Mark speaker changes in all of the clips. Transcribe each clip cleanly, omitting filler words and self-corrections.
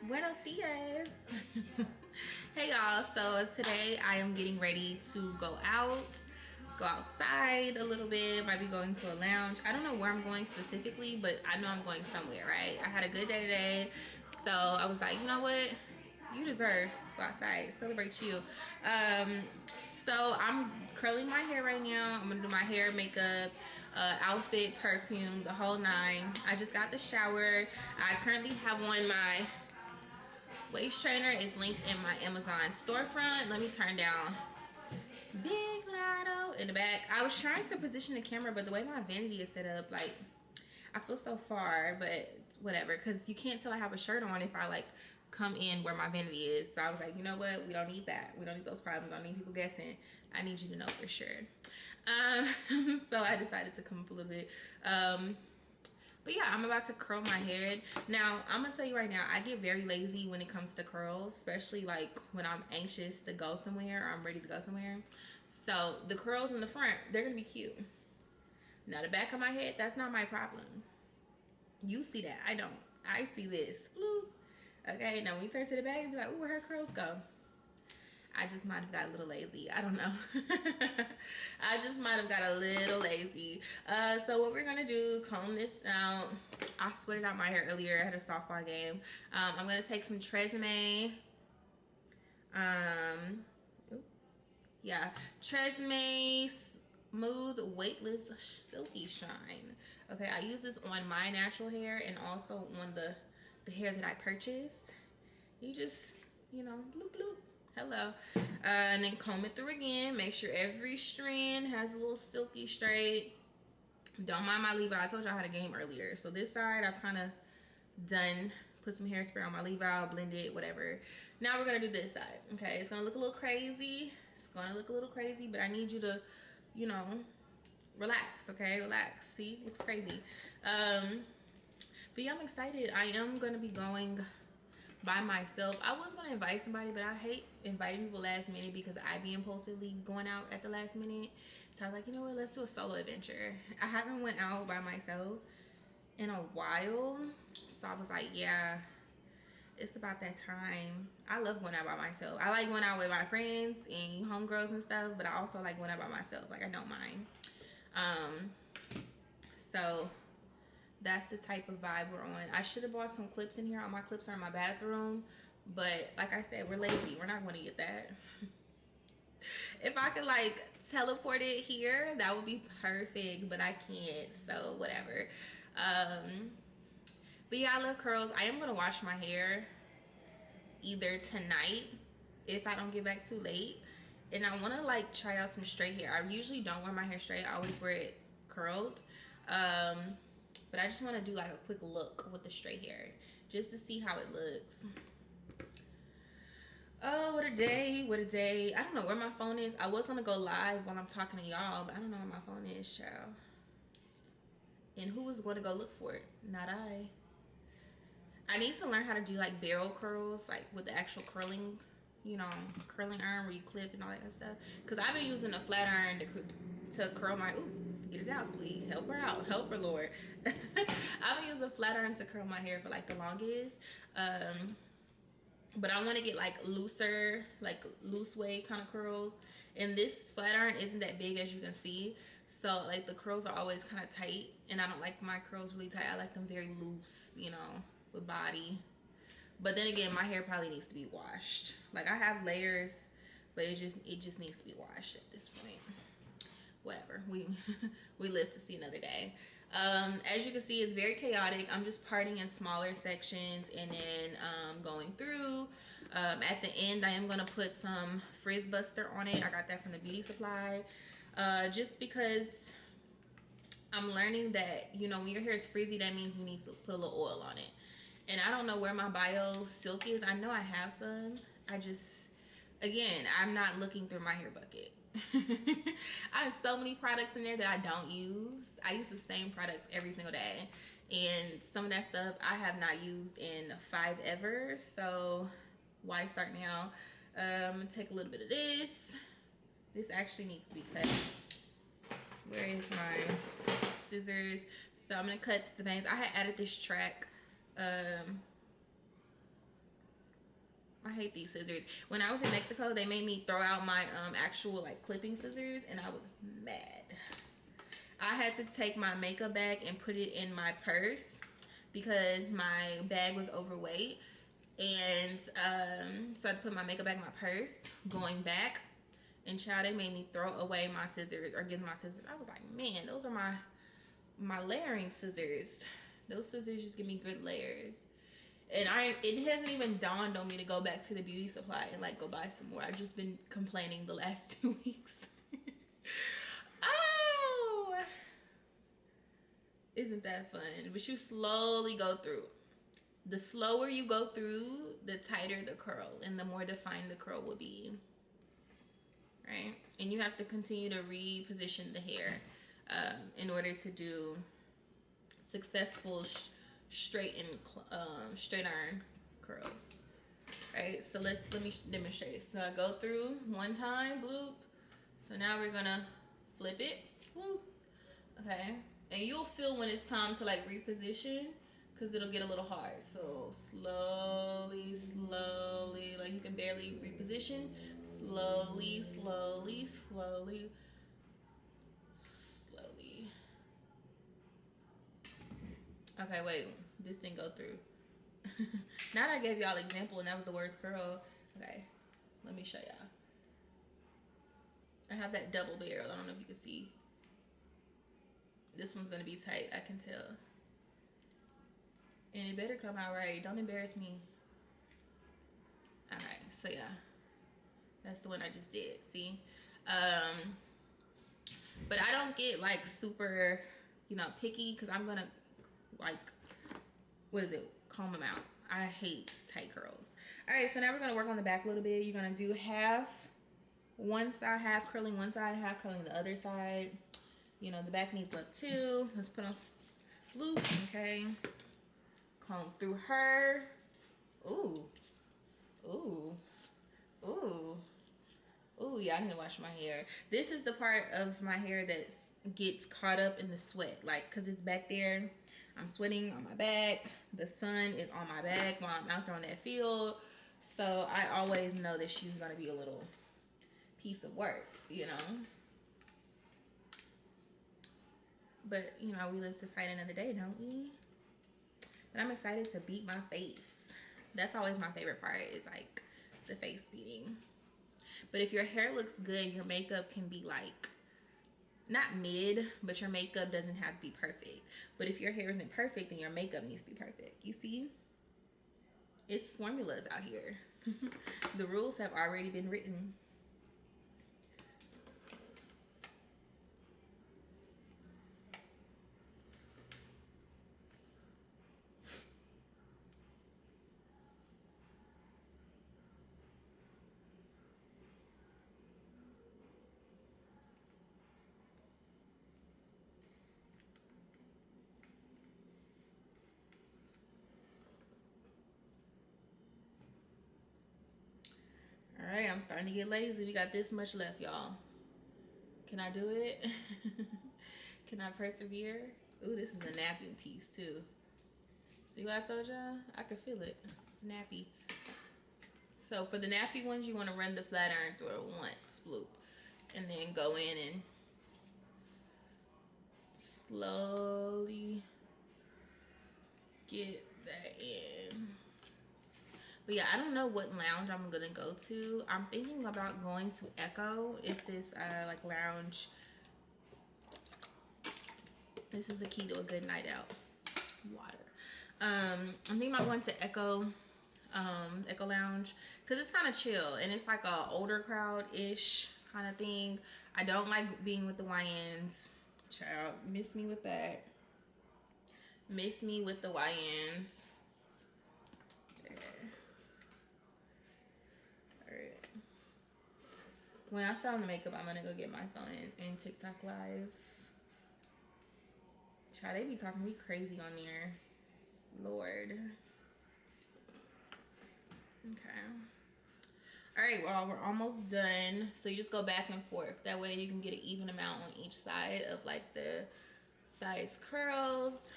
Speaker 1: Buenos dias. Hey y'all, so today I am getting ready to go outside a little bit. Might be going to a lounge. I don't know where I'm going specifically, but I know I'm going somewhere, right? I had a good day today, so I was like, you know what, you deserve to go outside, celebrate you. So I'm curling my hair right now. I'm gonna do my hair, makeup, outfit, perfume, the whole nine. I just got the shower. I currently have on my waist trainer. Is linked in my Amazon storefront. Let me turn down Big Lotto in the back. I was trying to position the camera, but the way my vanity is set up, like, I feel so far, but whatever, because you can't tell I have a shirt on if I like come in where my vanity is. So I was like, you know what, we don't need that. We don't need those problems. I don't need people guessing. I need you to know for sure. So I decided to come up a little bit. But yeah, I'm about to curl my hair. Now, I'm gonna tell you right now, I get very lazy when it comes to curls, especially like when I'm anxious to go somewhere or I'm ready to go somewhere. So the curls in the front, they're gonna be cute. Now the back of my head, that's not my problem. You see that, I don't. I see this, bloop. Okay, now when you turn to the back, you be like, ooh, where her curls go? I just might have got a little lazy. I don't know. I just might have got a little lazy. So what we're gonna do, comb this out. I sweated out my hair earlier. I had a softball game. I'm gonna take some Tresemme. Tresemme Smooth Weightless Silky Shine. Okay, I use this on my natural hair and also on the hair that I purchased. You just, you know, bloop bloop. Hello. And then comb it through again. Make sure every strand has a little silky straight. Don't mind my leave-out. I told you I had a game earlier. So this side I've kind of done, put some hairspray on my leave-out, blend it, whatever. Now we're gonna do this side. Okay, it's gonna look a little crazy. It's gonna look a little crazy, but I need you to, you know, relax, okay? Relax. See, looks crazy. But yeah, I'm excited. I am gonna be going by myself. I was gonna invite somebody, but I hate inviting people last minute because I be impulsively going out at the last minute. So I was like, you know what, let's do a solo adventure. I haven't went out by myself in a while, so I was like, yeah, it's about that time. I love going out by myself. I like going out with my friends and homegirls and stuff, but I also like going out by myself. Like, I don't mind. So that's the type of vibe we're on. I should have bought some clips in here. All my clips are in my bathroom, but like I said, we're lazy. We're not going to get that. If I could like teleport it here, that would be perfect, but I can't, so whatever. But yeah, I love curls. I am going to wash my hair either tonight if I don't get back too late, and I want to like try out some straight hair. I usually don't wear my hair straight. I always wear it curled. But I just want to do like a quick look with the straight hair just to see how it looks. Oh, what a day, what a day. I don't know where my phone is. I was gonna go live while I'm talking to y'all, but I don't know where my phone is, child. And who is going to go look for it? Not I. I need to learn how to do like barrel curls, like with the actual curling, you know, curling iron where you clip and all that kind of stuff. Because I've been using a flat iron to curl my, ooh, get it out, sweet. Help her out. Help her, Lord. I've been using a flat iron to curl my hair for like the longest. But I want to get like looser, like loose wave kind of curls. And this flat iron isn't that big, as you can see. So like the curls are always kind of tight. And I don't like my curls really tight. I like them very loose, you know, with body. But then again, my hair probably needs to be washed. Like, I have layers, but it just needs to be washed at this point. Whatever, we live to see another day. As you can see, it's very chaotic. I'm just parting in smaller sections and then going through. At the end, I am gonna put some frizz buster on it. I got that from the beauty supply, just because I'm learning that, you know, when your hair is frizzy, that means you need to put a little oil on it. And I don't know where my bio silk is. I know I have some. I just, again, I'm not looking through my hair bucket. I have so many products in there that I don't use. I use the same products every single day, and some of that stuff I have not used in 5 ever, so why start now? I'm gonna take a little bit of this. This actually needs to be cut. Where is my scissors? So I'm gonna cut the bangs. I had added this track hate these scissors. When I was in Mexico, they made me throw out my actual like clipping scissors, and I was mad. I had to take my makeup bag and put it in my purse because my bag was overweight. And so I put my makeup bag in my purse going back, and child, they made me throw away my scissors or give my scissors. I was like, man, those are my layering scissors. Those scissors just give me good layers. And it hasn't even dawned on me to go back to the beauty supply and like go buy some more. I've just been complaining the last 2 weeks. Oh, isn't that fun? But you slowly go through. The slower you go through, the tighter the curl and the more defined the curl will be, right? And you have to continue to reposition the hair in order to do successful straight iron curls, right? So let me demonstrate. So I go through one time, bloop. So now we're gonna flip it, bloop. Okay, and you'll feel when it's time to like reposition, because it'll get a little hard. So slowly, like you can barely reposition. Slowly. Okay, wait, this didn't go through. Now that I gave y'all an example and that was the worst curl. Okay, let me show y'all. I have that double barrel. I don't know if you can see. This one's gonna be tight, I can tell. And it better come out right. Don't embarrass me. All right, so yeah, that's the one I just did. See, but I don't get like super, picky, because I'm gonna like, what is it? Comb them out. I hate tight curls. All right, so now we're gonna work on the back a little bit. You're gonna do half one side, half curling one side, half curling the other side. The back needs love too. Let's put on loop. Okay. Comb through her. Ooh, yeah, I need to wash my hair. This is the part of my hair that gets caught up in the sweat, like, because it's back there. I'm sweating on my back. The sun is on my back while I'm out there on that field. So I always know that she's going to be a little piece of work, But, we live to fight another day, don't we? But I'm excited to beat my face. That's always my favorite part, is like the face beating. But if your hair looks good, your makeup can be like, not mid, but your makeup doesn't have to be perfect. But if your hair isn't perfect, then your makeup needs to be perfect. You see? It's formulas out here. The rules have already been written. All right, I'm starting to get lazy. We got this much left, y'all. Can I do it? Can I persevere? Ooh, this is a nappy piece too. See what I told y'all? I can feel it. It's nappy. So for the nappy ones, you want to run the flat iron through it once, bloop. And then go in and slowly get that in. But yeah, I don't know what lounge I'm gonna go to. I'm thinking about going to Echo. It's this like lounge. This is the key to a good night out. Water. I'm thinking about going to Echo Lounge, because it's kind of chill and it's like a older crowd-ish kind of thing. I don't like being with the YNs. Child, miss me with that. Miss me with the YNs. Alright. When I start on the makeup, I'm gonna go get my phone and TikTok live. Child, they be talking to me crazy on there. Lord. Okay. Alright, well, we're almost done. So you just go back and forth. That way you can get an even amount on each side of like the sides curls.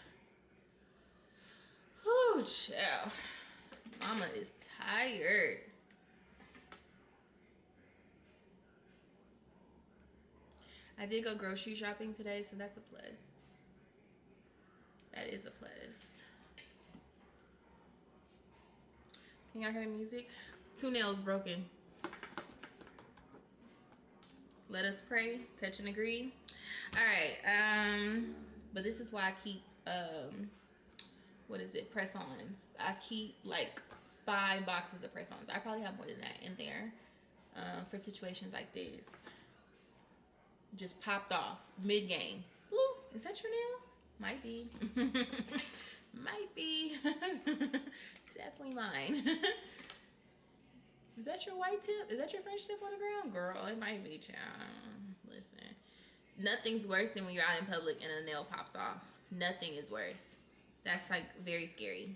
Speaker 1: Whew, child. Mama is tired. I did go grocery shopping today, so that's a plus. That is a plus. Can y'all hear the music? 2 nails broken. Let us pray, touch and agree. All right, but this is why I keep, what is it, press-ons. I keep like 5 boxes of press-ons. I probably have more than that in there for situations like this. Just popped off mid-game. Bloop, is that your nail? Might be. Might be. Definitely mine. Is that your white tip? Is that your French tip on the ground? Girl, it might be, child. Listen. Nothing's worse than when you're out in public and a nail pops off. Nothing is worse. That's like very scary.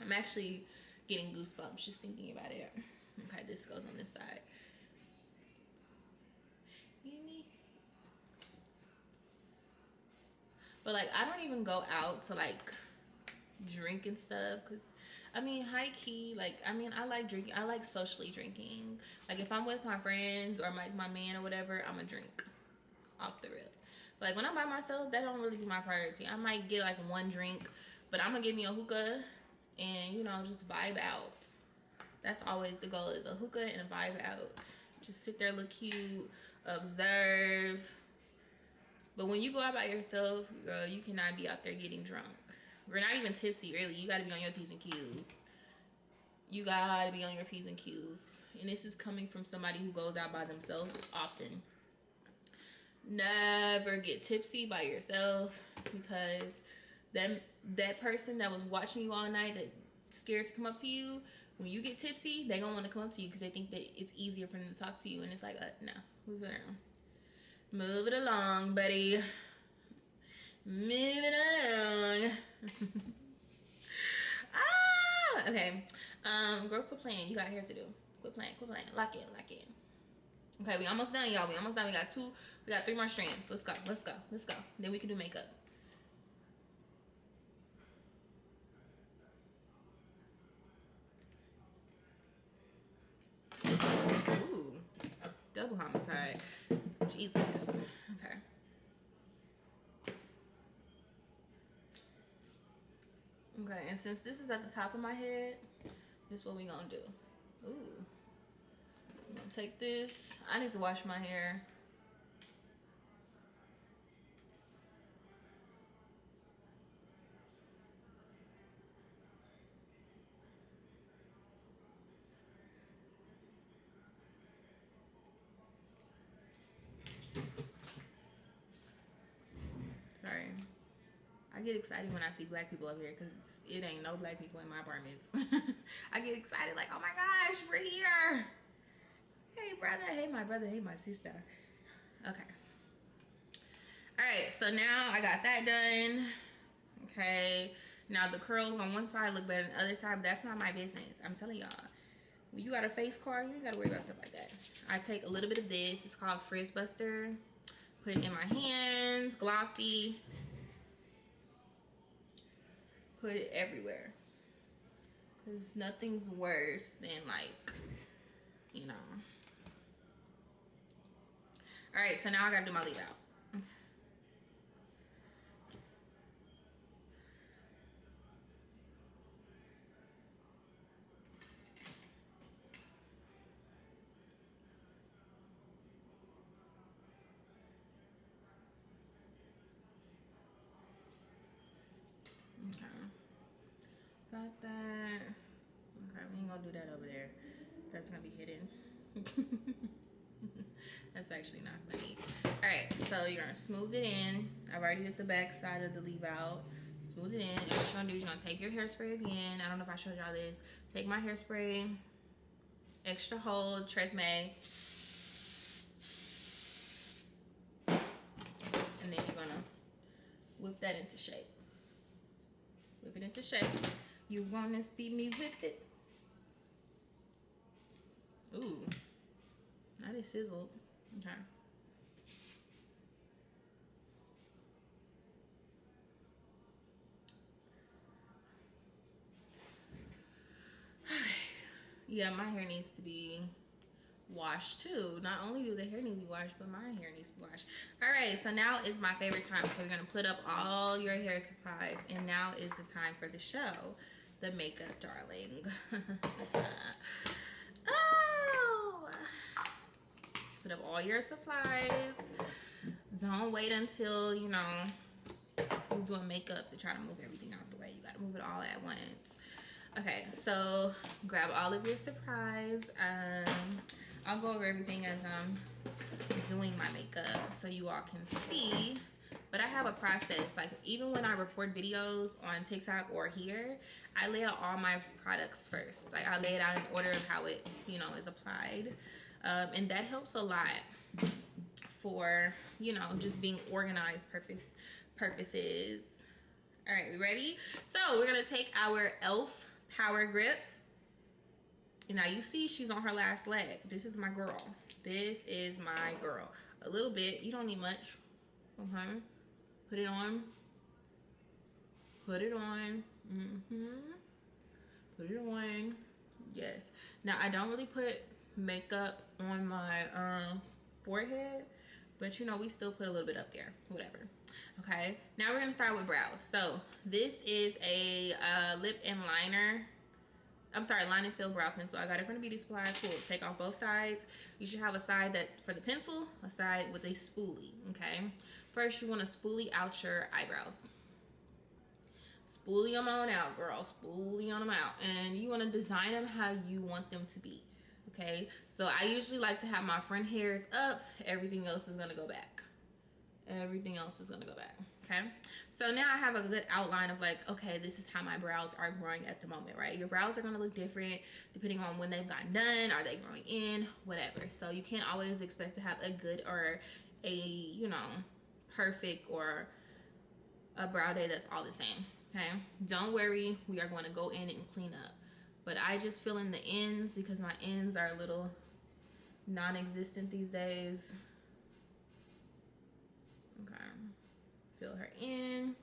Speaker 1: I'm actually getting goosebumps just thinking about it. Okay, this goes on this side. You hear me? But like, I don't even go out to like drink and stuff, because I mean, high key, like, I mean, I like drinking. I like socially drinking. Like, if I'm with my friends or my man or whatever, I'm gonna drink off the rip. But like, when I'm by myself, that don't really be my priority. I might get like 1 drink, but I'm gonna give me a hookah and, you know, just vibe out. That's always the goal, is a hookah and a vibe out. Just sit there, look cute, observe. But when you go out by yourself, girl, you cannot be out there getting drunk. We're not even tipsy, really. You gotta be on your P's and Q's. You gotta be on your P's and Q's. And this is coming from somebody who goes out by themselves often. Never get tipsy by yourself, because that person that was watching you all night, that scared to come up to you, when you get tipsy, they gonna want to come up to you because they think that it's easier for them to talk to you. And it's like, no, move it around. Move it along, buddy. Move it along. Okay. Girl, quit playing. You got hair to do. Quit playing. Lock in. Okay, we almost done, y'all. We almost done. We got 3 more strands. Let's go. Then we can do makeup. Ooh. Double homicide. Jesus. Okay. Okay, and since this is at the top of my head, this is what we gonna do. Ooh. I'm gonna take this. I need to wash my hair. Sorry. I get excited when I see black people up here, because it ain't no black people in my apartments. I get excited like, oh my gosh, we're here. Hey brother, hey my brother, hey my sister. Okay. All right, so now I got that done. Okay, now the curls on one side look better than the other side, but that's not my business. I'm telling y'all, when you got a face card, you ain't gotta worry about stuff like that. I take a little bit of this. It's called Frizz Buster. Put it in my hands, glossy. Put it everywhere, because nothing's worse than, like, you know. All right, so now I gotta do my leave out. Okay, got that. Okay, we ain't gonna do that over there. That's gonna be hidden. That's actually not funny. All right, so you're gonna smooth it in. I've already did the back side of the leave out. Smooth it in, and what you're gonna do is you're gonna take your hairspray again. I don't know if I showed y'all this. Take my hairspray, extra hold, Tresemme, and then you're gonna whip that into shape. Whip it into shape. You wanna see me whip it? Ooh, not it sizzled. Okay. Yeah, my hair needs to be washed too. Not only do the hair need to be washed, but my hair needs to be washed. All right, so now is my favorite time. So we're gonna put up all your hair supplies, and now is the time for the show, the makeup, darling. Oh, put up all your supplies. Don't wait until, you know, you're doing makeup to try to move everything out the way. You gotta move it all at once. Okay, so grab all of your supplies. I'll go over everything as I'm doing my makeup so you all can see. But I have a process. Like, even when I record videos on TikTok or here, I lay out all my products first. Like, I lay it out in order of how it, you know, is applied. And that helps a lot for, you know, just being organized purposes. All right, we ready? So we're gonna take our e.l.f. Power Grip. And now you see she's on her last leg. This is my girl. This is my girl. A little bit, you don't need much. Okay, put it on. Put it on. Put it on. Yes. Now I don't really put makeup on my forehead, but you know, we still put a little bit up there, whatever. Okay, now we're gonna start with brows. So this is a lip and liner. I'm sorry, line and fill brow pencil. I got it from the beauty supply. Cool. Take off both sides. You should have a side that for the pencil, a side with a spoolie. Okay, first you want to spoolie out your eyebrows. Spoolie them on out, girl. Spoolie on them out, and you want to design them how you want them to be. Okay, so I usually like to have my front hairs up. Everything else is gonna go back. Everything else is gonna go back. Okay, so now I have a good outline of like, okay, this is how my brows are growing at the moment, right? Your brows are gonna look different depending on when they've gotten done. Are they growing in? Whatever. So you can't always expect to have a good or a, you know, perfect or a brow day that's all the same. Okay, don't worry, we are going to go in and clean up. But I just fill in the ends because my ends are a little non-existent these days. Okay, fill her in.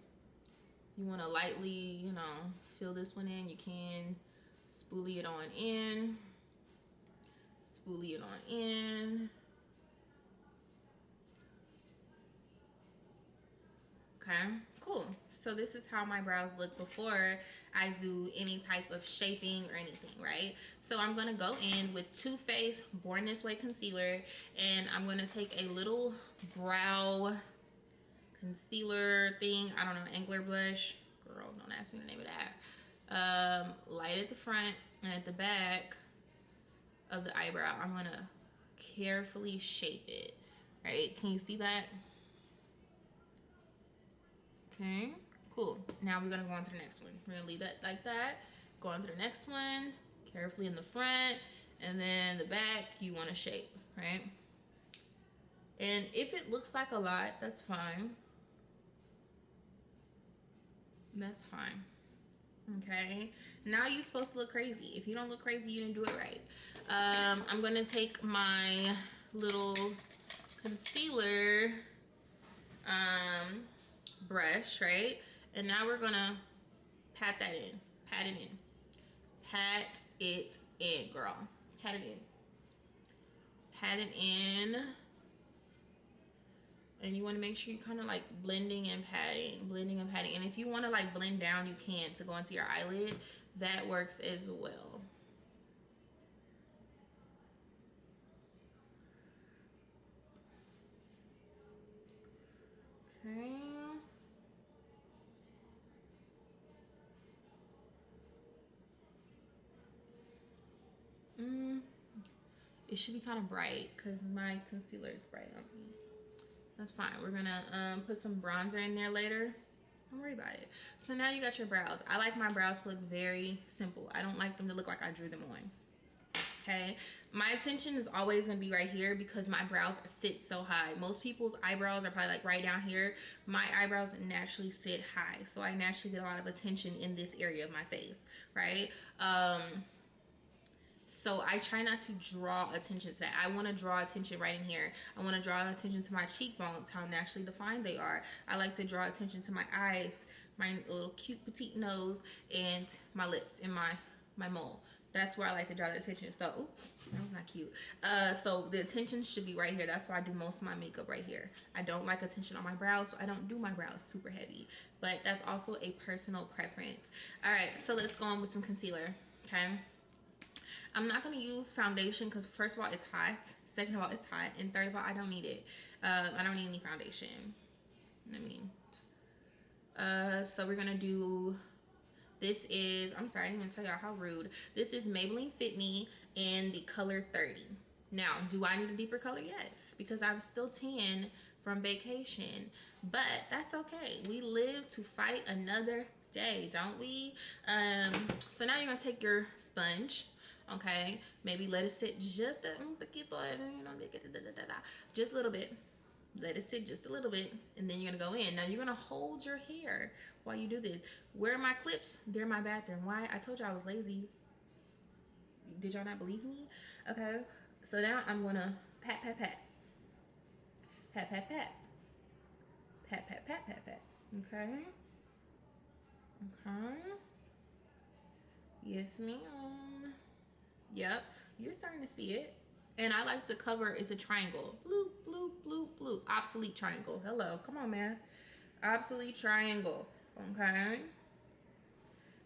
Speaker 1: You want to lightly, you know, fill this one in. You can spoolie it on in. Spoolie it on in. Okay, cool. So this is how my brows look before I do any type of shaping or anything, right? So I'm gonna go in with Too Faced Born This Way concealer, and I'm gonna take a little brow concealer thing. I don't know, angler blush. Girl, don't ask me the name of that. Light at the front and at the back of the eyebrow. I'm gonna carefully shape it, right? Can you see that? Okay, cool. Now we're gonna go on to the next one. We're gonna leave that like that. Go on to the next one, carefully in the front, and then the back you wanna shape, right? And if it looks like a lot, that's fine. That's fine. Okay, now you're supposed to look crazy. If you don't look crazy, you didn't do it right. I'm gonna take my little concealer brush, right? And now we're gonna pat that in. Pat it in. Pat it in, girl. Pat it in. Pat it in. And you want to make sure you kind of like blending and patting, blending and patting. And if you want to like blend down, you can to go into your eyelid. That works as well. Okay. It should be kind of bright because my concealer is bright on me. That's fine. We're gonna put some bronzer in there later. Don't worry about it. So now you got your brows. I like my brows to look very simple. I don't like them to look like I drew them on. Okay, my attention is always gonna be right here because my brows sit so high. Most people's eyebrows are probably like right down here. My eyebrows naturally sit high, so I naturally get a lot of attention in this area of my face, right? So I try not to draw attention to that. I want to draw attention right in here. I want to draw attention to my cheekbones, how naturally defined they are. I like to draw attention to my eyes, my little cute petite nose, and my lips and my mole. That's where I like to draw the attention. So, oops, that was not cute. So the attention should be right here. That's why I do most of my makeup right here. I don't like attention on my brows, so I don't do my brows super heavy. But that's also a personal preference. All right, so let's go on with some concealer, okay? I'm not gonna use foundation because first of all, it's hot. Second of all, it's hot. And third of all, I don't need it. I don't need any foundation. So we're gonna do, this is, I'm sorry, I didn't even tell y'all, how rude. This is Maybelline Fit Me in the color 30. Now, do I need a deeper color? Yes, because I'm still tan from vacation, but that's okay. We live to fight another day, don't we? So now you're gonna take your sponge, okay? Maybe let it sit just a poquito, you know, just a little bit. Let it sit just a little bit, and then you're gonna go in. Now you're gonna hold your hair while you do this. Where are my clips? They're in my bathroom. Why? I told you I was lazy. Did y'all not believe me? Okay, so now I'm gonna pat, pat, pat. Pat, pat, pat. Pat, pat, pat, pat, pat. Okay. Okay. Yes, ma'am. Yep, you're starting to see it. And I like to cover, it's a triangle. Bloop, bloop, bloop, bloop. Obsolete triangle. Hello, come on, man. Obsolete triangle, okay?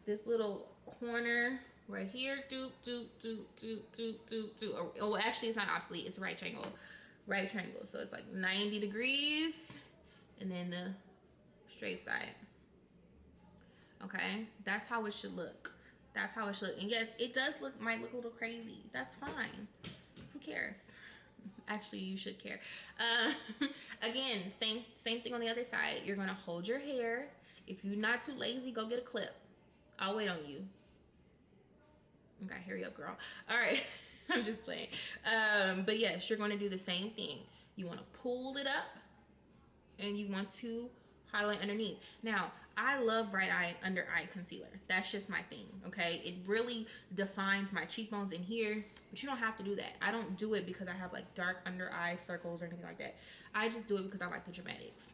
Speaker 1: This little corner right here, doop, doop, doop, doop, doop, doop, doop. Oh, actually, it's not obsolete, it's a right triangle. Right triangle, so it's like 90 degrees, and then the straight side. Okay, that's how it should look. That's how it should look. And yes, it does look, might look a little crazy. That's fine. Who cares? Actually, you should care. Again, same thing on the other side. You're gonna hold your hair. If you're not too lazy, go get a clip. I'll wait on you. Okay, hurry up, girl. All right, I'm just playing. But yes, you're gonna do the same thing. You wanna pull it up, and you want to highlight underneath. Now, I love bright eye under eye concealer. That's just my thing, okay? It really defines my cheekbones in here, but you don't have to do that. I don't do it because I have like dark under eye circles or anything like that. I just do it because I like the dramatics.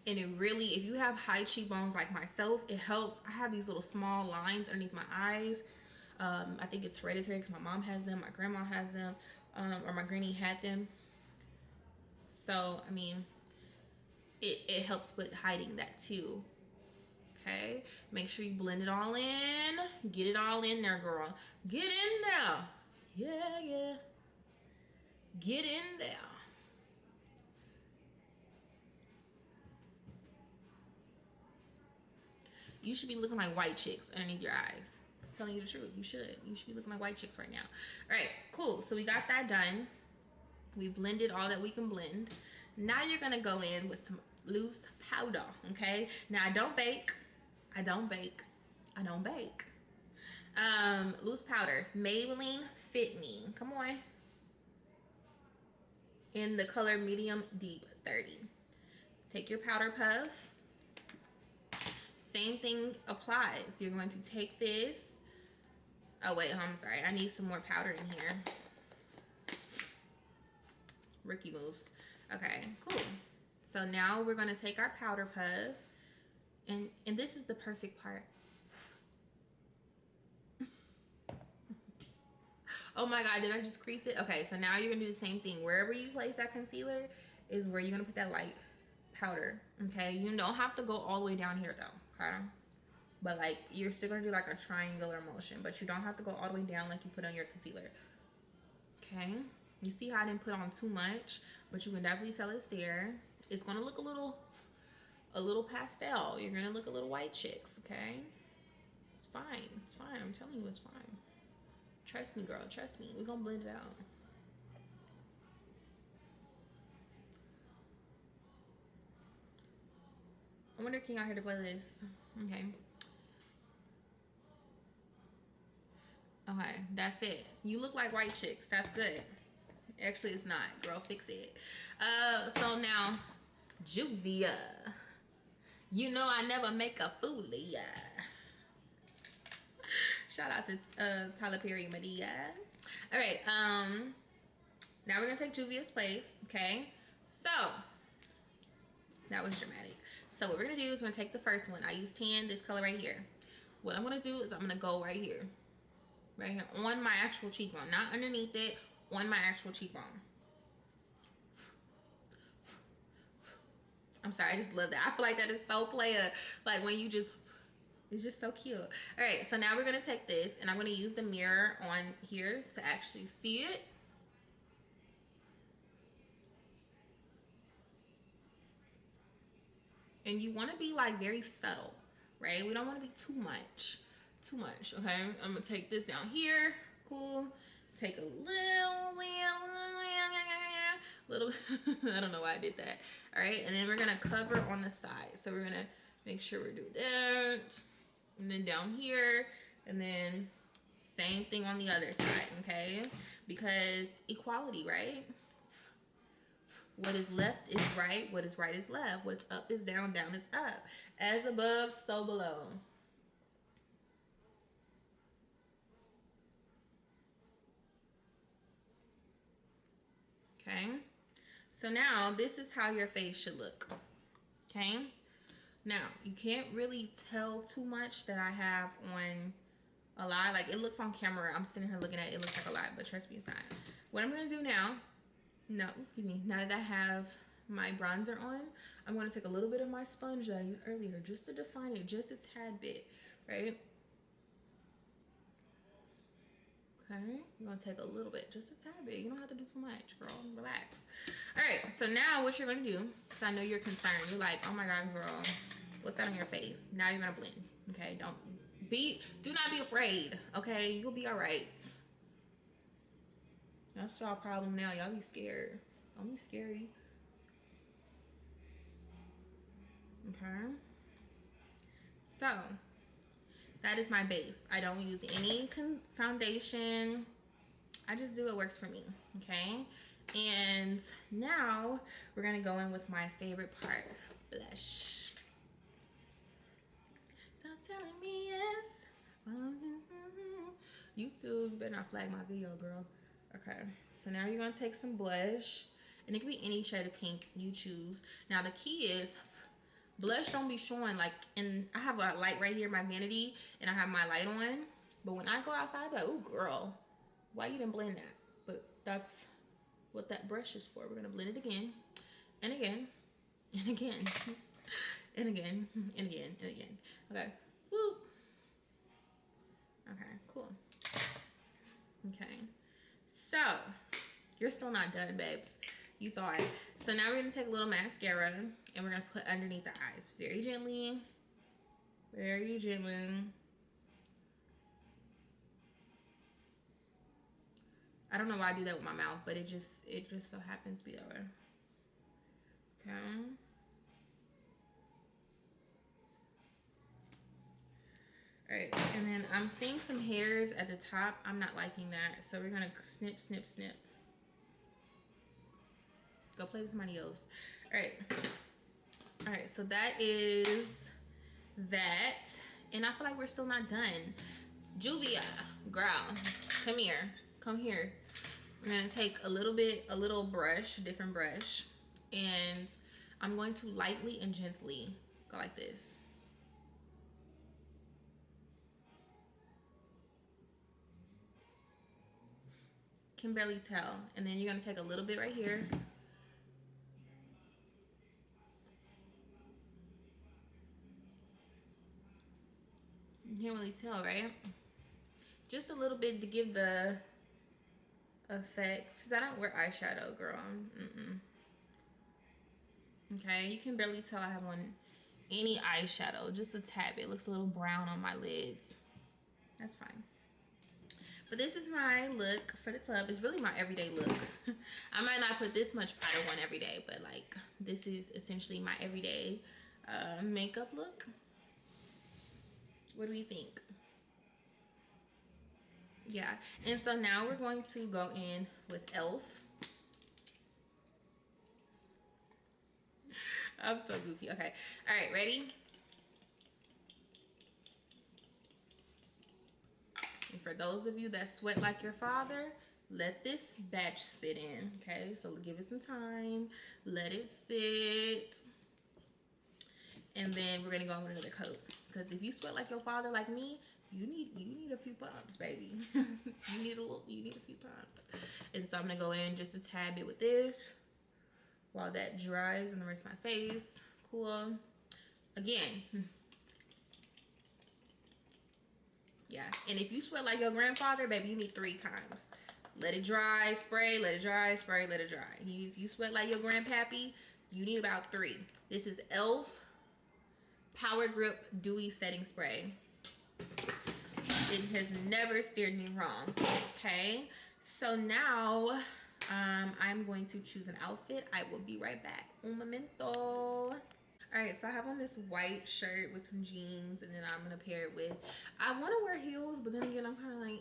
Speaker 1: And it really, if you have high cheekbones like myself, it helps. I have these little small lines underneath my eyes. I think it's hereditary because my mom has them, my grandma has them, or my granny had them. So, I mean, it helps with hiding that too. Okay, make sure you blend it all in. Get it all in there, girl. Get in there. Yeah, yeah. Get in there. You should be looking like white chicks underneath your eyes. I'm telling you the truth. You should be looking like white chicks right now. All right, cool. So we got that done. We blended all that we can blend. Now you're gonna go in with some loose powder, okay? Now I don't bake. Loose powder, Maybelline Fit Me. Come on. In the color medium deep 30. Take your powder puff. Same thing applies. You're going to take this. Oh wait, I'm sorry. I need some more powder in here. Rookie moves. Okay, cool. So now we're gonna take our powder puff, and this is the perfect part. Oh my God, did I just crease it? Okay, so now you're gonna do the same thing. Wherever you place that concealer is where you're gonna put that light powder, okay? You don't have to go all the way down here though, okay? But like, you're still gonna do like a triangular motion, but you don't have to go all the way down like you put on your concealer, okay? You see how I didn't put on too much, but you can definitely tell it's there. It's gonna look a little pastel. You're gonna look a little white chicks, okay? It's fine, it's fine. I'm telling you, it's fine. Trust me, girl, trust me. We're gonna blend it out. I wonder if y'all here to play this. Okay. Okay, that's it. You look like white chicks. That's good. Actually, it's not. Girl, fix it. So now, Juvia. You know I never make a fool of ya. Shout out to Tyler Perry, Madea. All right. Now we're gonna take Juvia's place. Okay. So that was dramatic. So what we're gonna do is we're gonna take the first one. I use tan, this color right here. What I'm gonna do is I'm gonna go right here. right here on my actual cheekbone, not underneath it, on my actual cheekbone. I'm sorry, I just love that. I feel like that is so player. Like when you just, it's just so cute. All right, so now we're gonna take this and I'm gonna use the mirror on here to actually see it. And you wanna be like very subtle, right? We don't wanna be too much, okay? I'm gonna take this down here, cool. Take a little, I don't know why I did that. All right, and then we're gonna cover on the side. So we're gonna make sure we do that. And then down here, and then same thing on the other side, okay? Because equality, right? What is left is right, what is right is left. What's up is down, down is up. As above, so below. Okay, so now this is how your face should look. Okay, now you can't really tell too much that I have on a lot. Like it looks on camera, I'm sitting here looking at it, it looks like a lot, but trust me, it's not. What I'm gonna do now, now that I have my bronzer on, I'm gonna take a little bit of my sponge that I used earlier just to define it just a tad bit, right? Okay, you're gonna take a little bit, just a tad bit. You don't have to do too much, girl. Relax. All right, so now what you're gonna do, because I know you're concerned. You're like, oh my God, girl, what's that on your face? Now you're gonna blend, okay? Do not be afraid, okay? You'll be all right. That's y'all problem now. Y'all be scared. Don't be scary. Okay. So, that is my base. I don't use any foundation. I just do what works for me, okay? And now we're gonna go in with my favorite part, blush. Stop telling me yes. YouTube better not flag my video, girl. Okay, so now you're gonna take some blush, and it can be any shade of pink you choose. Now the key is, blush don't be showing like in, I have a light right here, my vanity, and I have my light on. But when I go outside, I'm like, oh girl, why you didn't blend that? But that's what that brush is for. We're gonna blend it again, and again, and again, and again, and again, and again. Okay, woo. Okay, cool. Okay, so you're still not done, babes. You thought. So now we're gonna take a little mascara and we're gonna put underneath the eyes, very gently, very gently. I don't know why I do that with my mouth, but it just so happens to be that way. Okay. All right, and then I'm seeing some hairs at the top. I'm not liking that, so we're gonna snip, snip, snip. Go play with somebody else. All right, so that is that, and I feel like we're still not done. Juvia, girl, come here, come here. We're gonna take a little brush, a different brush, and I'm going to lightly and gently go like this. Can barely tell. And then you're gonna take a little bit right here. You can't really tell, right? Just a little bit to give the effect, because I don't wear eyeshadow, girl. Okay, you can barely tell I have on any eyeshadow, just a tad bit. It looks a little brown on my lids. That's fine. But this is my look for the club. It's really my everyday look. I might not put this much powder on every day, but like this is essentially my everyday makeup look. What do you think? Yeah, and so now we're going to go in with e.l.f. I'm so goofy. Okay, all right, ready? And for those of you that sweat like your father, let this batch sit in, okay? So give it some time, let it sit. And then we're gonna go with another coat. Because if you sweat like your father, like me, you need a few pumps, baby. you need a few pumps. And so I'm gonna go in just a tad bit with this while that dries on the rest of my face. Cool. Again. Yeah, and if you sweat like your grandfather, baby, you need 3 times. Let it dry, spray, let it dry, spray, let it dry. If you sweat like your grandpappy, you need about 3. This is e.l.f. Power Grip Dewy Setting Spray. It has never steered me wrong. Okay, so now I'm going to choose an outfit. I will be right back. Un momento. All right, so I have on this white shirt with some jeans, and then I'm gonna pair it with, I want to wear heels, but then again I'm kind of like,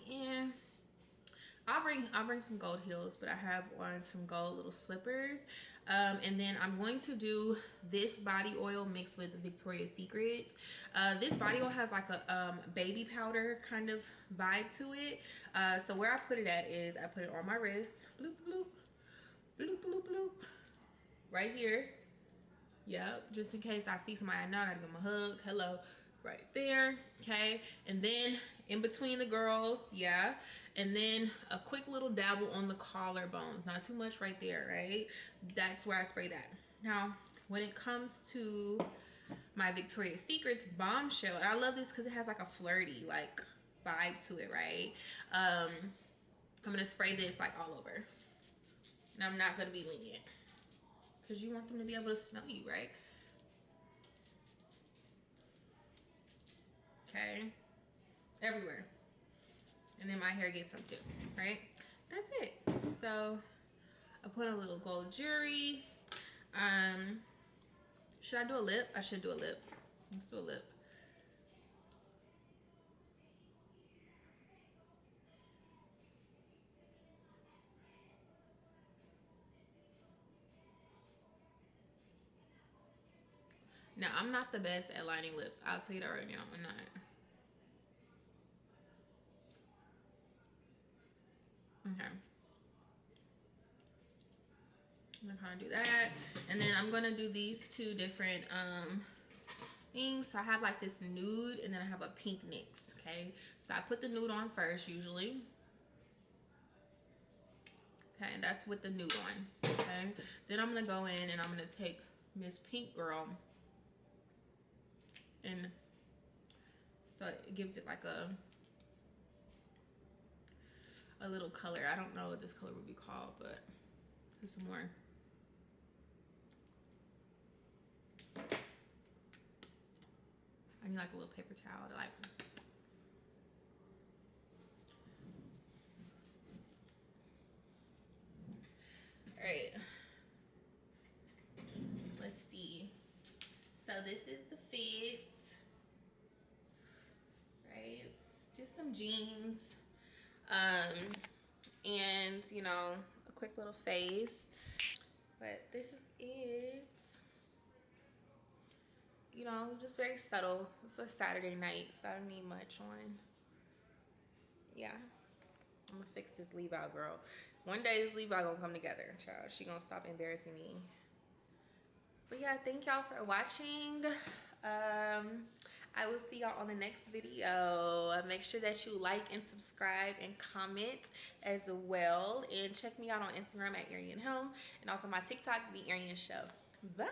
Speaker 1: I'll bring some gold heels, but I have on some gold little slippers. And then I'm going to do this body oil mixed with Victoria's Secret. This body oil has like a baby powder kind of vibe to it. So where I put it at is I put it on my wrist, bloop bloop bloop bloop bloop, right here. Yep, just in case I see somebody I know, I gotta give them a hug. Hello, right there. Okay, and then in between the girls, yeah, and then a quick little dabble on the collarbones. Not too much right there, right? That's where I spray that. Now, when it comes to my Victoria's Secret's Bombshell, and I love this because it has like a flirty like vibe to it, right? I'm gonna spray this like all over, and I'm not gonna be lenient, because you want them to be able to smell you, right? Okay, everywhere. And then my hair gets some too, right? That's it. So I put a little gold jewelry. Should I do a lip? I should do a lip. Let's do a lip. Now, I'm not the best at lining lips. I'll tell you that right now. I'm not. Okay. I'm gonna kind of do that. And then I'm gonna do these 2 different things. So I have like this nude, and then I have a pink NYX. Okay. So I put the nude on first usually. Okay, and that's with the nude on. Okay. Then I'm gonna go in and I'm gonna take Miss Pink Girl, and so it gives it like a little color. I don't know what this color would be called, but it's some more. I need like a little paper towel to like. All right. Let's see. So this is the fit, right? Just some jeans, and you know, a quick little face. But this is it. You know, just very subtle. It's a Saturday night, so I don't need much on. Yeah. I'm gonna fix this leave out girl. One day this leave out gonna come together, child. She gonna stop embarrassing me. But yeah, thank y'all for watching. I will see y'all on the next video. Make sure that you like and subscribe and comment as well. And check me out on Instagram at ArianHelm, and also my TikTok, The Arian Show. Bye.